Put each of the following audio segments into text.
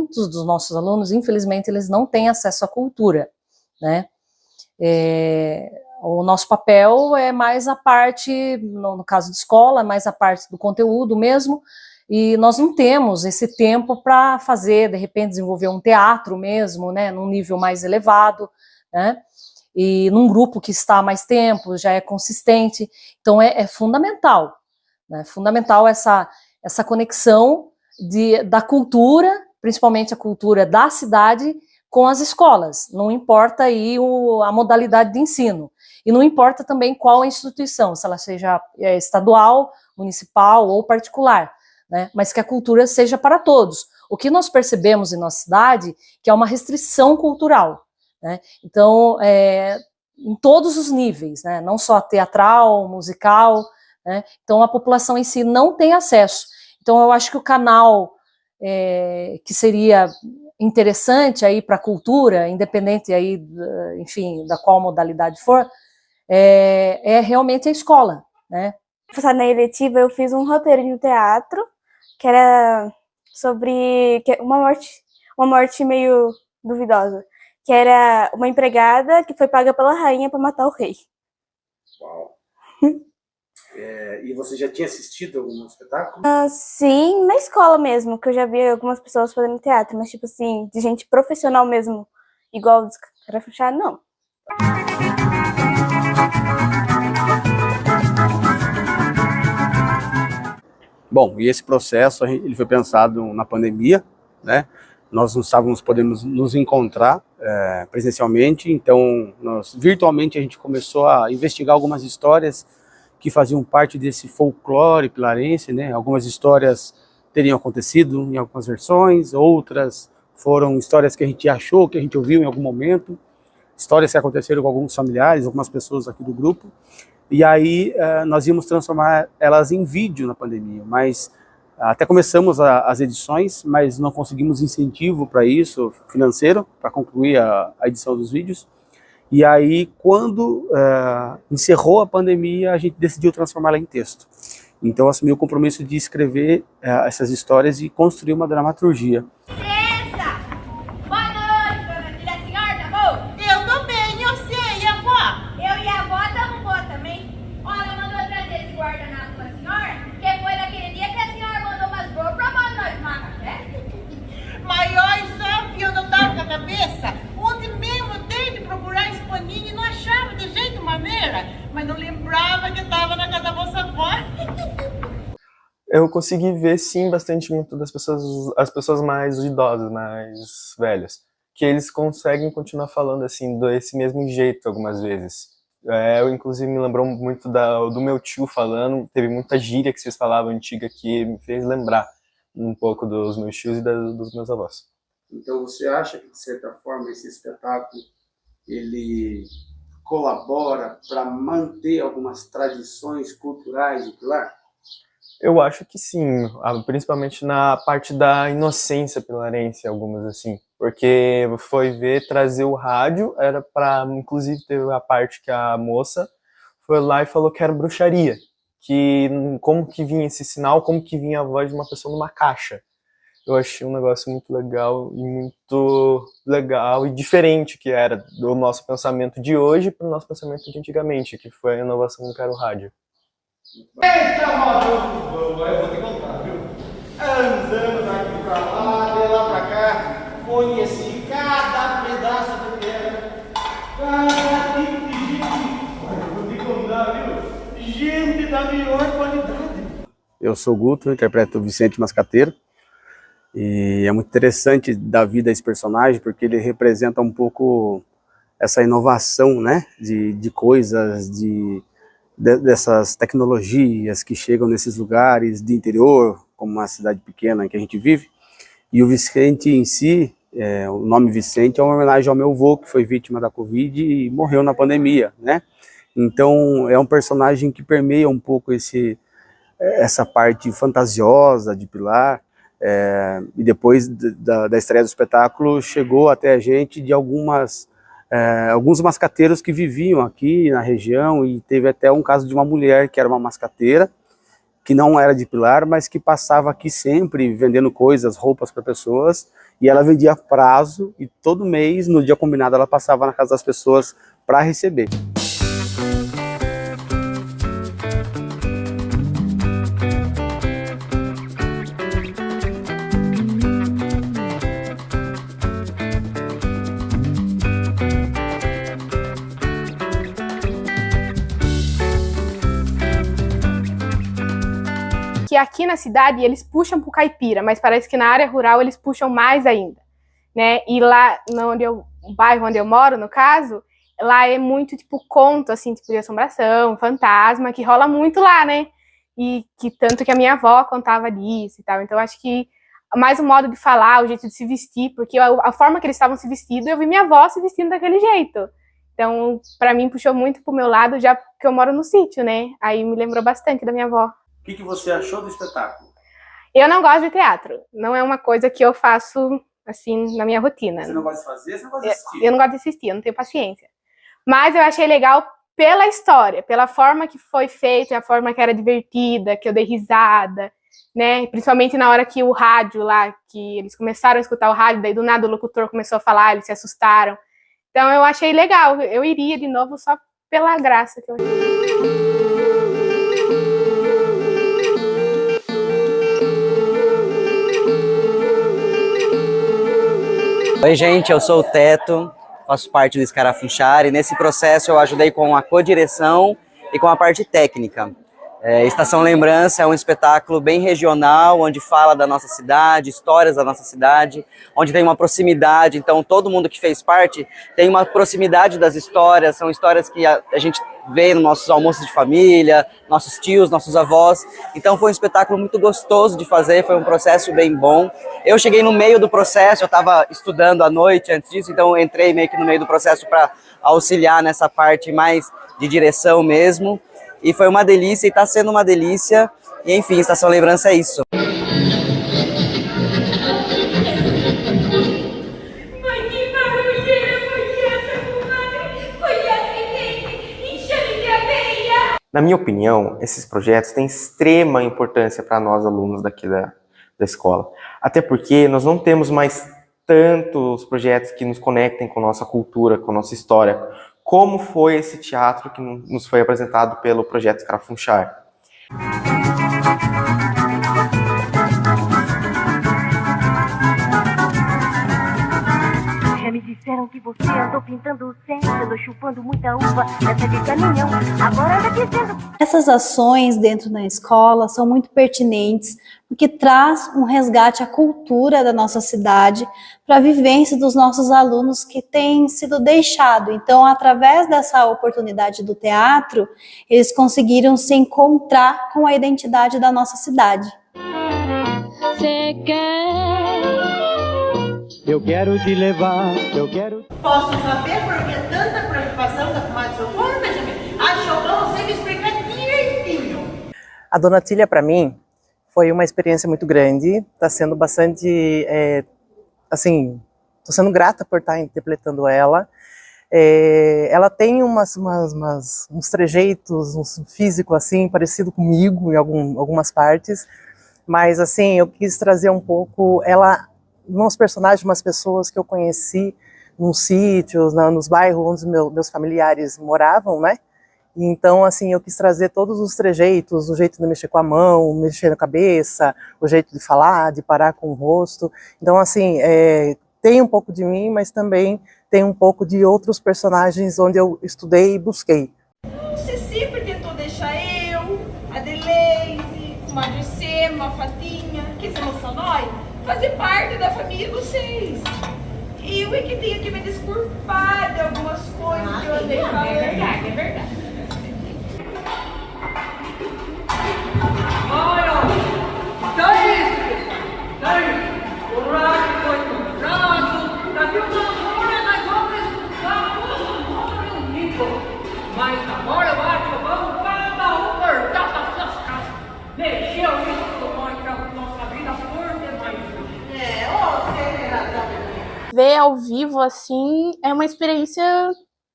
muitos dos nossos alunos, infelizmente, eles não têm acesso à cultura, né? O nosso papel é mais a parte, no caso de escola, mais a parte do conteúdo mesmo, e nós não temos esse tempo para fazer, de repente, desenvolver um teatro mesmo, né, num nível mais elevado, né, e num grupo que está há mais tempo, já é consistente. Então é fundamental, né, fundamental essa conexão da cultura, principalmente a cultura da cidade, com as escolas. Não importa aí a modalidade de ensino, e não importa também qual a instituição, se ela seja estadual, municipal ou particular, né? Mas que a cultura seja para todos. O que nós percebemos em nossa cidade, que é uma restrição cultural, né? Então, em todos os níveis, né? Não só teatral, musical, né? Então a população em si não tem acesso. Então eu acho que o canal que seria interessante aí para a cultura, independente aí, enfim, da qual modalidade for, é realmente a escola, né? Na eletiva eu fiz um roteiro de teatro que era sobre uma morte meio duvidosa, que era uma empregada que foi paga pela rainha para matar o rei. Uau! E você já tinha assistido algum espetáculo? Sim, na escola mesmo, que eu já vi algumas pessoas fazendo teatro, mas tipo assim, de gente profissional mesmo, igual dos Carafachá, não. Bom, e esse processo ele foi pensado na pandemia, né? Nós não estávamos podendo nos encontrar presencialmente, então virtualmente a gente começou a investigar algumas histórias que faziam parte desse folclore pilarense, né? Algumas histórias teriam acontecido em algumas versões, outras foram histórias que a gente achou, que a gente ouviu em algum momento, histórias que aconteceram com alguns familiares, algumas pessoas aqui do grupo, e aí nós íamos transformar elas em vídeo na pandemia, mas até começamos as edições, mas não conseguimos incentivo para isso, financeiro, para concluir a edição dos vídeos. E aí, quando encerrou a pandemia, a gente decidiu transformá-la em texto. Então, assumi o compromisso de escrever essas histórias e construir uma dramaturgia. Licença! Boa noite, dona Tia. A senhora tá boa? Eu tô bem, eu sei. E a avó? Eu e a avó estamos boa também. Olha, mandou trazer esse guardanapo pra senhora, que foi naquele dia que a senhora mandou umas boas pra nós tomar café. Mas olha só, filho, eu não tava com a cabeça. Ontem mesmo eu dei de procurar esse paninho e não achava de jeito maneira, mas não lembrava que tava na casa da vossa avó. Eu consegui ver, sim, bastante muito das pessoas, as pessoas mais idosas, mais velhas, que eles conseguem continuar falando assim, desse mesmo jeito algumas vezes. Eu, inclusive, me lembrou muito do meu tio falando, teve muita gíria que vocês falavam antiga que me fez lembrar um pouco dos meus tios e dos meus avós. Então você acha que, de certa forma, esse espetáculo ele colabora para manter algumas tradições culturais do Pilar? Eu acho que sim, principalmente na parte da inocência pilarense, algumas assim, porque foi ver trazer o rádio, era para, inclusive teve a parte que a moça foi lá e falou que era bruxaria, que como que vinha esse sinal, como que vinha a voz de uma pessoa numa caixa. Eu achei um negócio muito legal e diferente que era do nosso pensamento de hoje para o nosso pensamento de antigamente, que foi a inovação que era o rádio. Eita, maluco, eu vou te contar, viu? Andando daqui pra lá, de lá pra cá, conheci cada pedaço de terra, cada tipo de gente. Olha, eu vou te contar, viu? Gente da melhor qualidade. Eu sou o Guto, interpreto o Vicente Mascateiro. E é muito interessante da vida esse personagem, porque ele representa um pouco essa inovação, né, de coisas, dessas tecnologias que chegam nesses lugares de interior, como uma cidade pequena em que a gente vive. E o Vicente em si, o nome Vicente é uma homenagem ao meu avô, que foi vítima da Covid e morreu na pandemia, né? Então é um personagem que permeia um pouco essa parte fantasiosa de Pilar. E depois da estreia do espetáculo chegou até a gente de alguns mascateiros que viviam aqui na região, e teve até um caso de uma mulher que era uma mascateira, que não era de Pilar, mas que passava aqui sempre vendendo coisas, roupas para pessoas, e ela vendia a prazo, e todo mês, no dia combinado, ela passava na casa das pessoas para receber. Que aqui na cidade eles puxam pro caipira, mas parece que na área rural eles puxam mais ainda, né? E lá no bairro onde eu moro, no caso, lá é muito tipo conto, assim, tipo de assombração, fantasma, que rola muito lá, né? E que tanto que a minha avó contava disso e tal. Então acho que mais o modo de falar, o jeito de se vestir, porque a forma que eles estavam se vestindo, eu vi minha avó se vestindo daquele jeito. Então, para mim, puxou muito pro meu lado, já porque eu moro no sítio, né? Aí me lembrou bastante da minha avó. O que você achou do espetáculo? Eu não gosto de teatro. Não é uma coisa que eu faço, assim, na minha rotina. Você não gosta de fazer? Você não gosta de assistir? Eu não gosto de assistir, eu não tenho paciência. Mas eu achei legal pela história, pela forma que foi feita, a forma que era divertida, que eu dei risada, né? Principalmente na hora que o rádio lá, que eles começaram a escutar o rádio, daí do nada o locutor começou a falar, eles se assustaram. Então eu achei legal. Eu iria de novo só pela graça que eu achei. Oi gente, eu sou o Teto, faço parte do Escarafunchar e nesse processo eu ajudei com a codireção e com a parte técnica. Estação Lembrança é um espetáculo bem regional, onde fala da nossa cidade, histórias da nossa cidade, onde tem uma proximidade, então todo mundo que fez parte tem uma proximidade das histórias, são histórias que a gente vê nos nossos almoços de família, nossos tios, nossos avós, então foi um espetáculo muito gostoso de fazer, foi um processo bem bom. Eu cheguei no meio do processo, eu estava estudando à noite antes disso, então eu entrei meio que no meio do processo para auxiliar nessa parte mais de direção mesmo. E foi uma delícia, e está sendo uma delícia. E enfim, Estação Lembrança é isso. Mãe, que barulheira foi essa, comadre? Foi acidente, enxame de areia. Na minha opinião, esses projetos têm extrema importância para nós alunos daqui da escola. Até porque nós não temos mais tantos projetos que nos conectem com nossa cultura, com nossa história, como foi esse teatro que nos foi apresentado pelo projeto Escarafunchar. Já me disseram que você andou pintando o centro, andou chupando muita uva nessa de caminhão, agora anda dizendo... Essas ações dentro da escola são muito pertinentes, porque traz um resgate à cultura da nossa cidade, para a vivência dos nossos alunos que têm sido deixado. Então, através dessa oportunidade do teatro, eles conseguiram se encontrar com a identidade da nossa cidade. Você quer? Eu quero te levar, eu quero... Posso saber por que tanta preocupação da comadre Socorro, Benjamin? Achou bom você me explicar direitinho. A Dona Tília, para mim, foi uma experiência muito grande, está sendo bastante, assim, estou sendo grata por estar interpretando ela. Ela tem uns trejeitos, um físico assim, parecido comigo em algumas partes, mas assim, eu quis trazer um pouco ela, uns personagens, umas pessoas que eu conheci nos sítios, nos bairros onde meus familiares moravam, né? Então, assim, eu quis trazer todos os trejeitos, o jeito de mexer com a mão, mexer na cabeça, o jeito de falar, de parar com o rosto. Então, assim, tem um pouco de mim, mas também tem um pouco de outros personagens onde eu estudei e busquei. Você sempre tentou deixar eu, a Deleise, a Madre Sema, a Fatinha, que são só nós, fazer parte da família de vocês. Eu é que tenho que me desculpar de algumas coisas que eu andei falando. É verdade, é verdade. Olha, daí, o rádio foi comprado, daqui uma hora nós vamos escutar todo mundo unido. Mas agora eu acho que vamos cada um cortar para suas casas. Mexeu isso com nossa vida por demais. Você tem razão. Ver ao vivo, assim, é uma experiência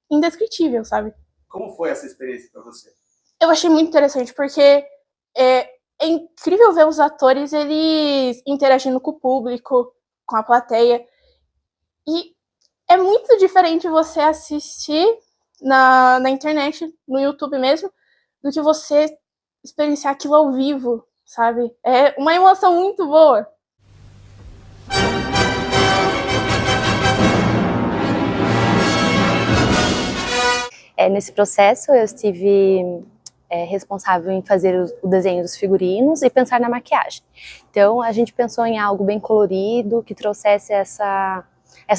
indescritível, sabe? Como foi essa experiência para você? Eu achei muito interessante, porque é incrível ver os atores, eles interagindo com o público, com a plateia. E é muito diferente você assistir na internet, no YouTube mesmo, do que você experienciar aquilo ao vivo, sabe? É uma emoção muito boa. Nesse processo, eu estive responsável em fazer o desenho dos figurinos e pensar na maquiagem. Então, a gente pensou em algo bem colorido, que trouxesse essa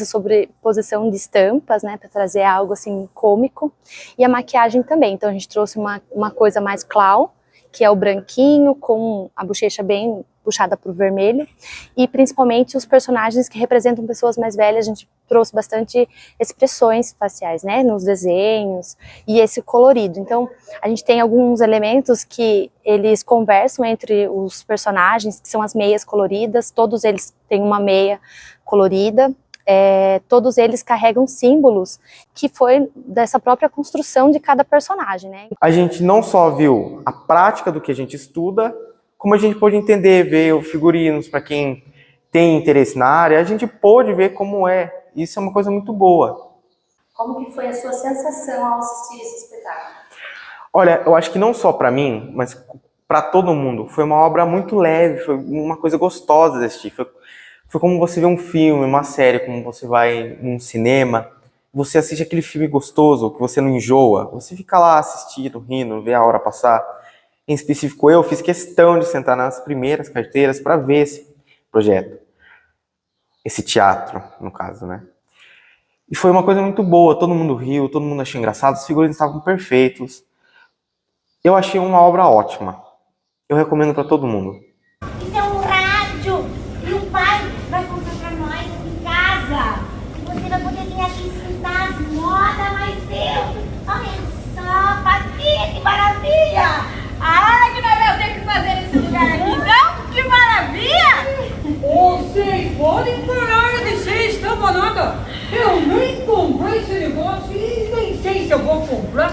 sobreposição de estampas, né, para trazer algo assim cômico, e a maquiagem também. Então, a gente trouxe uma coisa mais clown, que é o branquinho, com a bochecha bem puxada para o vermelho, e principalmente os personagens que representam pessoas mais velhas. A gente trouxe bastante expressões faciais, né, nos desenhos, e esse colorido. Então, a gente tem alguns elementos que eles conversam entre os personagens, que são as meias coloridas. Todos eles têm uma meia colorida. Todos eles carregam símbolos que foi dessa própria construção de cada personagem, né? A gente não só viu a prática do que a gente estuda, como a gente pôde entender, ver os figurinos para quem tem interesse na área, a gente pôde ver como é. Isso é uma coisa muito boa. Como que foi a sua sensação ao assistir esse espetáculo? Olha, eu acho que não só para mim, mas para todo mundo. Foi uma obra muito leve, foi uma coisa gostosa de assistir. Foi como você vê um filme, uma série, como você vai num cinema, você assiste aquele filme gostoso, que você não enjoa, você fica lá assistindo, rindo, vê a hora passar. Em específico, eu fiz questão de sentar nas primeiras carteiras para ver esse projeto. Esse teatro, no caso, né? E foi uma coisa muito boa, todo mundo riu, todo mundo achou engraçado, os figurinos estavam perfeitos. Eu achei uma obra ótima. Eu recomendo para todo mundo. Isso é um rádio e o pai vai comprar pra nós em casa. E você vai poder vir aqui escutar as modas, mas olha só, Patinha, que maravilha! Ah, que nós vamos ter que fazer nesse lugar aqui, não? Que maravilha! Vocês podem parar de ser estambanada. Eu nem comprei esse negócio e nem sei se eu vou comprar.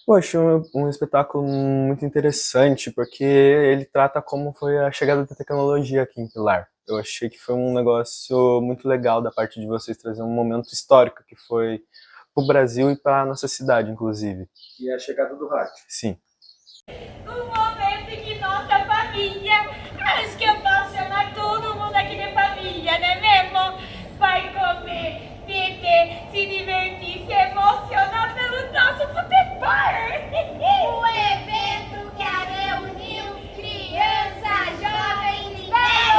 Eu achei um espetáculo muito interessante, porque ele trata como foi a chegada da tecnologia aqui em Pilar. Eu achei que foi um negócio muito legal da parte de vocês trazer um momento histórico que foi para o Brasil e para a nossa cidade, inclusive. E a chegada do rádio. Sim. Um momento em que nossa família, acho que eu posso chamar todo mundo aqui de família, não é mesmo? Vai comer, beber, se divertir, se emocionar pelo nosso futebol. O evento que reuniu criança, jovem e velho.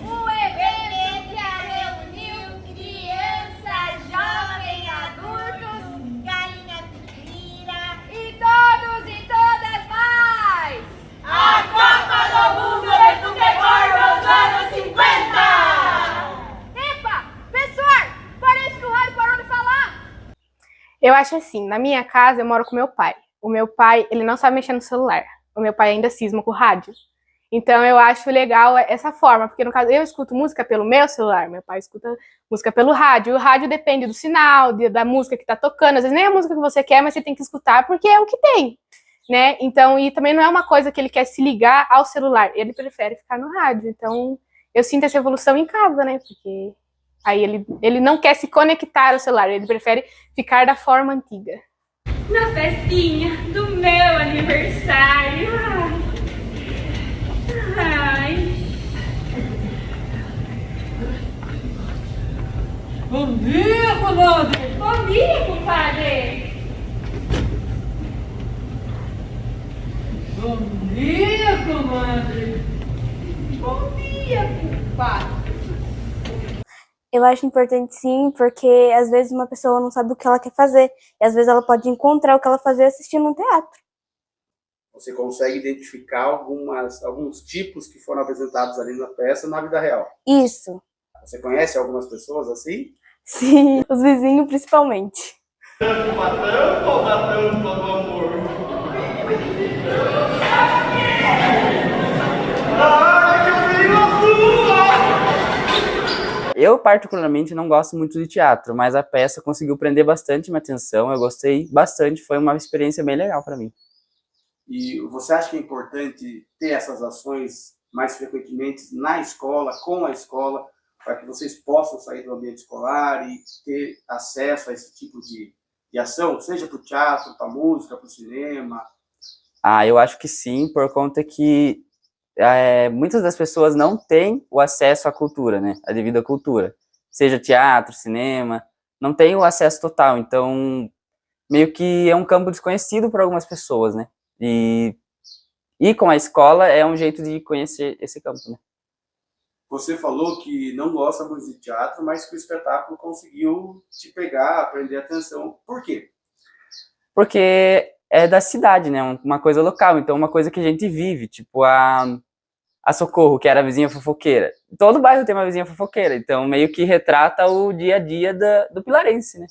O evento que reuniu criança, jovem, adultos, galinha pipira e todos e todas mais. A Copa do Mundo de Futebol dos anos 50. Epa, pessoal, parece que o rádio parou de falar. Eu acho assim, na minha casa eu moro com meu pai. O meu pai, ele não sabe mexer no celular. O meu pai ainda cisma com o rádio. Então eu acho legal essa forma, porque no caso eu escuto música pelo meu celular, meu pai escuta música pelo rádio. O rádio depende do sinal, da música que tá tocando. Às vezes nem é a música que você quer, mas você tem que escutar porque é o que tem, né? Então, e também não é uma coisa que ele quer se ligar ao celular, ele prefere ficar no rádio. Então eu sinto essa evolução em casa, né? Porque aí ele não quer se conectar ao celular, ele prefere ficar da forma antiga. Na festinha do meu aniversário. Ai. Bom dia, comadre. Bom dia, compadre. Bom dia, comadre. Bom dia, compadre. Eu acho importante sim, porque às vezes uma pessoa não sabe o que ela quer fazer. E às vezes ela pode encontrar o que ela fazer assistindo um teatro. Você consegue identificar alguns tipos que foram apresentados ali na peça na vida real. Isso. Você conhece algumas pessoas assim? Sim, os vizinhos principalmente. Uma tampa do amor. Eu, particularmente, não gosto muito de teatro, mas a peça conseguiu prender bastante minha atenção, eu gostei bastante, foi uma experiência bem legal para mim. E você acha que é importante ter essas ações mais frequentemente na escola, com a escola, para que vocês possam sair do ambiente escolar e ter acesso a esse tipo de ação, seja para o teatro, para a música, para o cinema? Ah, eu acho que sim, por conta que muitas das pessoas não têm o acesso à cultura, né? A devida cultura. Seja teatro, cinema, não tem o acesso total. Então, meio que é um campo desconhecido para algumas pessoas, né? E com a escola é um jeito de conhecer esse campo, né? Você falou que não gosta muito de teatro, mas que o espetáculo conseguiu te pegar, prender a atenção. Por quê? Porque é da cidade, né? Uma coisa local, então uma coisa que a gente vive, tipo a Socorro, que era a vizinha fofoqueira. Todo bairro tem uma vizinha fofoqueira, então meio que retrata o dia a dia do pilarense, né?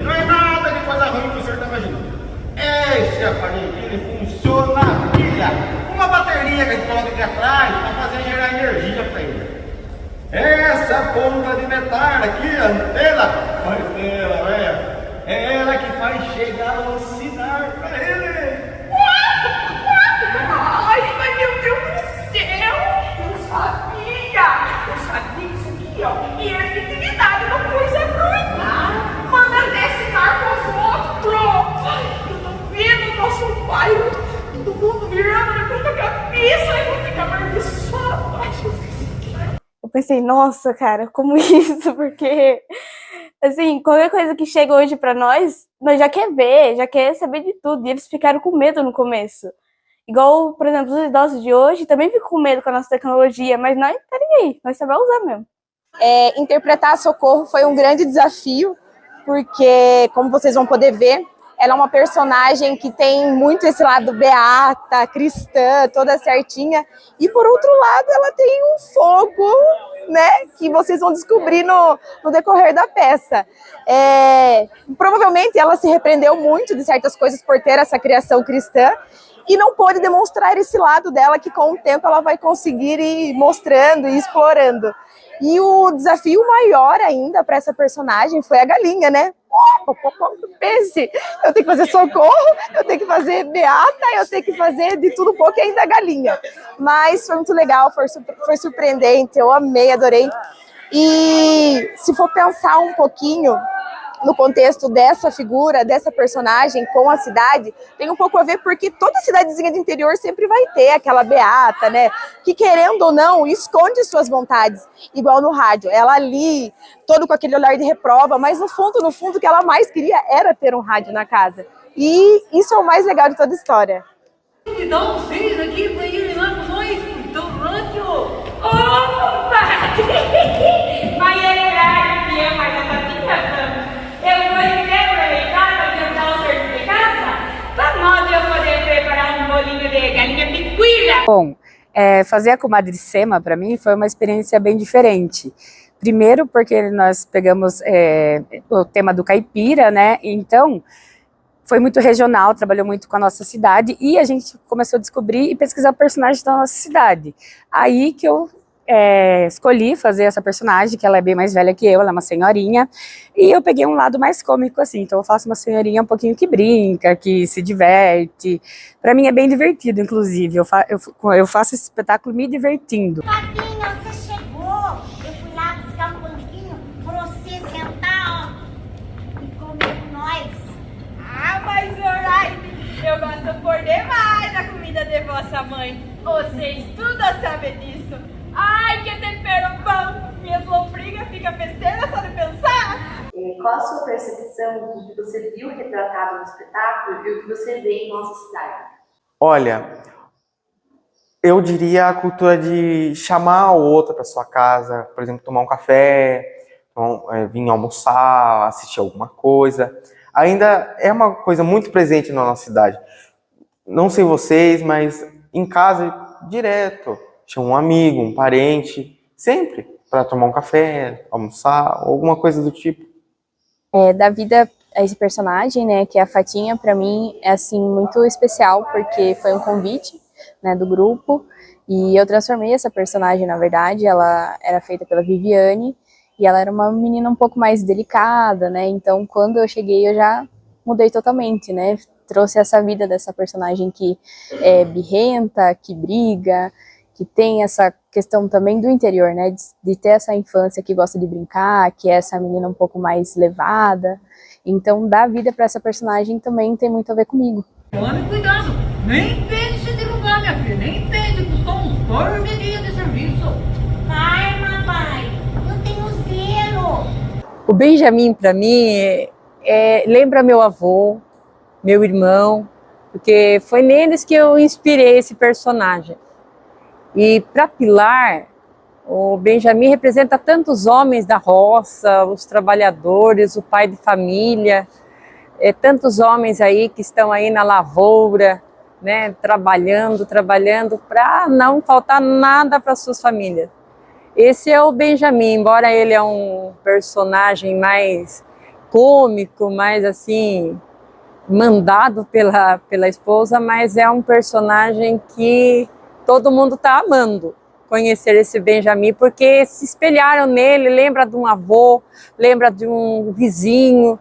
Não é nada de coisa ruim que o senhor está imaginando. Esse aparelho ele funciona na pilha. Uma bateria que a gente coloca aqui atrás para fazer gerar energia para ele. Essa ponta de metal aqui, a antena, é ela que faz chegar o sinal para ele. Ai, mas meu Deus do céu! Eu sabia isso aqui, ó. E efetividade não coisa ruim. Manda destinar para os outros. Ai, eu tô vendo o nosso bairro, todo mundo virando na ponta cabeça, eu vou ficar amaldiçoado. Ai, Jesus. Eu pensei, nossa, cara, como isso? Porque, assim, qualquer coisa que chega hoje pra nós já quer ver, já quer saber de tudo. E eles ficaram com medo no começo. Igual, por exemplo, os idosos de hoje também ficam com medo com a nossa tecnologia, mas nós tá nem aí, nós sabemos usar mesmo. Interpretar a Socorro foi um grande desafio, porque, como vocês vão poder ver, ela é uma personagem que tem muito esse lado beata, cristã, toda certinha. E, por outro lado, ela tem um fogo, né, que vocês vão descobrir no decorrer da peça. Provavelmente, ela se repreendeu muito de certas coisas por ter essa criação cristã e não pôde demonstrar esse lado dela que, com o tempo, ela vai conseguir ir mostrando e explorando. E o desafio maior ainda para essa personagem foi a galinha, né? Pense, eu tenho que fazer Socorro, eu tenho que fazer beata, eu tenho que fazer de tudo um pouco e ainda galinha. Mas foi muito legal, foi surpreendente, eu amei, adorei. E se for pensar um pouquinho no contexto dessa figura, dessa personagem com a cidade, tem um pouco a ver porque toda cidadezinha de interior sempre vai ter aquela beata, né? Que querendo ou não, esconde suas vontades, igual no rádio. Ela ali, todo com aquele olhar de reprova, mas no fundo, o que ela mais queria era ter um rádio na casa. E isso é o mais legal de toda a história. Que dá vocês aqui pra ir lá com nós, então rádio. Opa! Vai entrar que é mais a patinha. Eu vou aproveitar para tentar o serviço de casa, para nós eu poder preparar um bolinho de galinha picuíra. Bom, fazer a comadre Sema para mim foi uma experiência bem diferente. Primeiro porque nós pegamos o tema do caipira, né? Então foi muito regional, trabalhou muito com a nossa cidade e a gente começou a descobrir e pesquisar personagens da nossa cidade. Aí que eu escolhi fazer essa personagem, que ela é bem mais velha que eu, ela é uma senhorinha, e eu peguei um lado mais cômico, assim, então eu faço uma senhorinha um pouquinho que brinca, que se diverte. Pra mim é bem divertido, inclusive, eu faço esse espetáculo me divertindo. Patinha, você chegou, eu fui lá buscar um banquinho pra você sentar, ó, e comer com nós. Ah, mas Zoraide, eu gosto por demais da comida de vossa mãe, vocês tudo sabem disso. Ai, que tempero bom! Minhas lombrigas ficam besteiras só de pensar! Qual a sua percepção do que você viu retratado no espetáculo e o que você vê em nossa cidade? Olha, eu diria a cultura de chamar o outro para sua casa, por exemplo, tomar um café, vir almoçar, assistir alguma coisa. Ainda é uma coisa muito presente na nossa cidade. Não sei vocês, mas em casa, direto. Chama um amigo, um parente, sempre, para tomar um café, almoçar, alguma coisa do tipo. Da vida a esse personagem, né, que é a Fatinha, para mim é assim muito especial, porque foi um convite, né, do grupo, e eu transformei essa personagem, na verdade, ela era feita pela Viviane, e ela era uma menina um pouco mais delicada, né, então quando eu cheguei eu já mudei totalmente, né, trouxe essa vida dessa personagem que é birrenta, que briga, que tem essa questão também do interior, né, de ter essa infância que gosta de brincar, que é essa menina um pouco mais levada. Então, dar vida para essa personagem também tem muito a ver comigo. Tome cuidado, nem pense se derrubar, minha filha, nem pense, custou uns por dia de serviço. Ai, mamãe, eu tenho zelo. O Benjamin, para mim, lembra meu avô, meu irmão, porque foi neles que eu inspirei esse personagem. E para Pilar, o Benjamin representa tantos homens da roça, os trabalhadores, o pai de família, tantos homens aí que estão aí na lavoura, né, trabalhando para não faltar nada para suas famílias. Esse é o Benjamin, embora ele é um personagem mais cômico, mais assim, mandado pela esposa, mas é um personagem que todo mundo está amando conhecer esse Benjamin, porque se espelharam nele, lembra de um avô, lembra de um vizinho.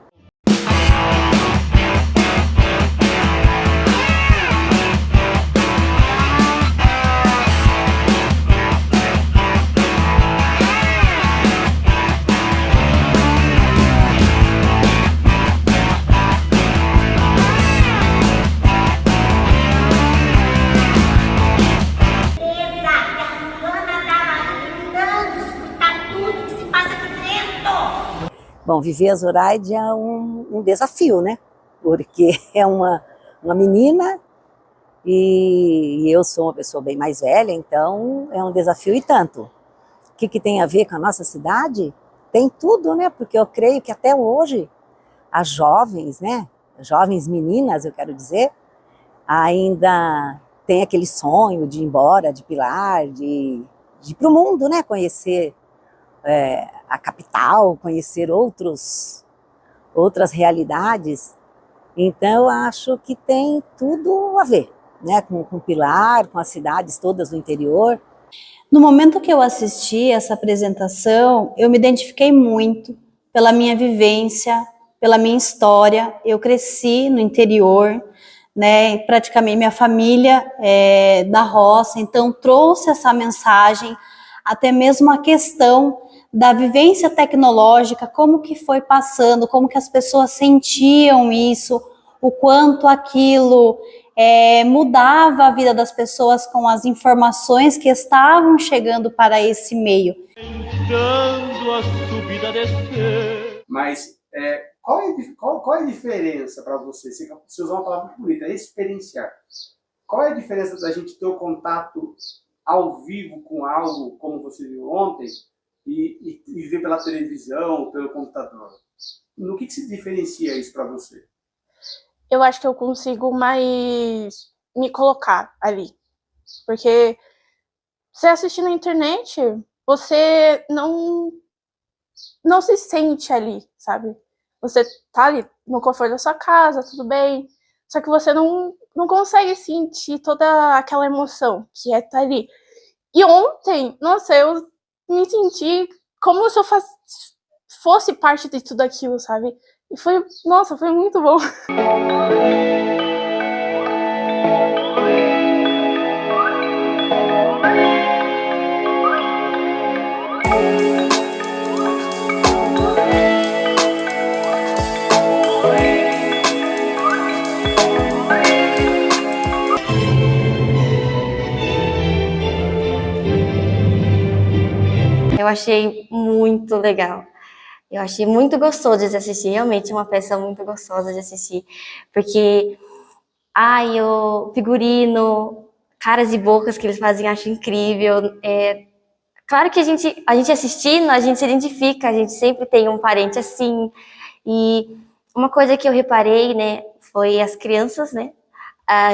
Bom, viver a Zoraide é um desafio, né? Porque é uma menina e eu sou uma pessoa bem mais velha, então é um desafio e tanto. O que tem a ver com a nossa cidade? Tem tudo, né? Porque eu creio que até hoje as jovens, né? Jovens meninas, eu quero dizer, ainda tem aquele sonho de ir embora de Pilar, de ir para o mundo, né? Conhecer a capital, conhecer outras realidades. Então, eu acho que tem tudo a ver, né, com Pilar, com as cidades todas do interior. No momento que eu assisti essa apresentação, eu me identifiquei muito pela minha vivência, pela minha história. Eu cresci no interior, né, praticamente minha família é da roça, então trouxe essa mensagem, até mesmo a questão da vivência tecnológica, como que foi passando, como que as pessoas sentiam isso, o quanto aquilo mudava a vida das pessoas com as informações que estavam chegando para esse meio. Mas qual é a diferença para você? Você usou uma palavra muito bonita, experienciar. Qual é a diferença da gente ter o contato ao vivo com algo, como você viu ontem, e ver pela televisão, pelo computador? No que se diferencia isso para você? Eu acho que eu consigo mais me colocar ali. Porque você assistir na internet, você não se sente ali, sabe? Você tá ali no conforto da sua casa, tudo bem, só que você não consegue sentir toda aquela emoção que é estar ali. E ontem, nossa, eu me senti como se eu fosse parte de tudo aquilo, sabe? E foi muito bom. Eu achei muito legal. Eu achei muito gostoso de assistir, realmente uma peça muito gostosa de assistir, porque o figurino, caras e bocas que eles fazem, acho incrível. Claro que a gente assistindo, a gente se identifica, a gente sempre tem um parente assim. E uma coisa que eu reparei, né, foi as crianças, né,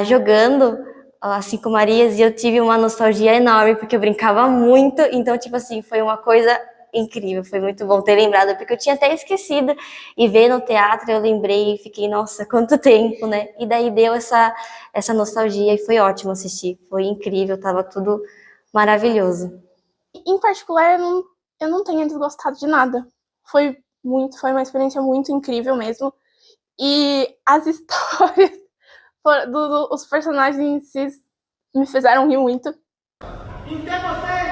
jogando as Cinco Marias, e eu tive uma nostalgia enorme, porque eu brincava muito, então, tipo assim, foi uma coisa incrível, foi muito bom ter lembrado, porque eu tinha até esquecido, e ver no teatro eu lembrei e fiquei, nossa, quanto tempo, né, e daí deu essa nostalgia, e foi ótimo assistir, foi incrível, tava tudo maravilhoso. Em particular, eu não tenho desgostado de nada, foi uma experiência muito incrível mesmo, e as histórias os personagens em si me fizeram rir muito. Então vocês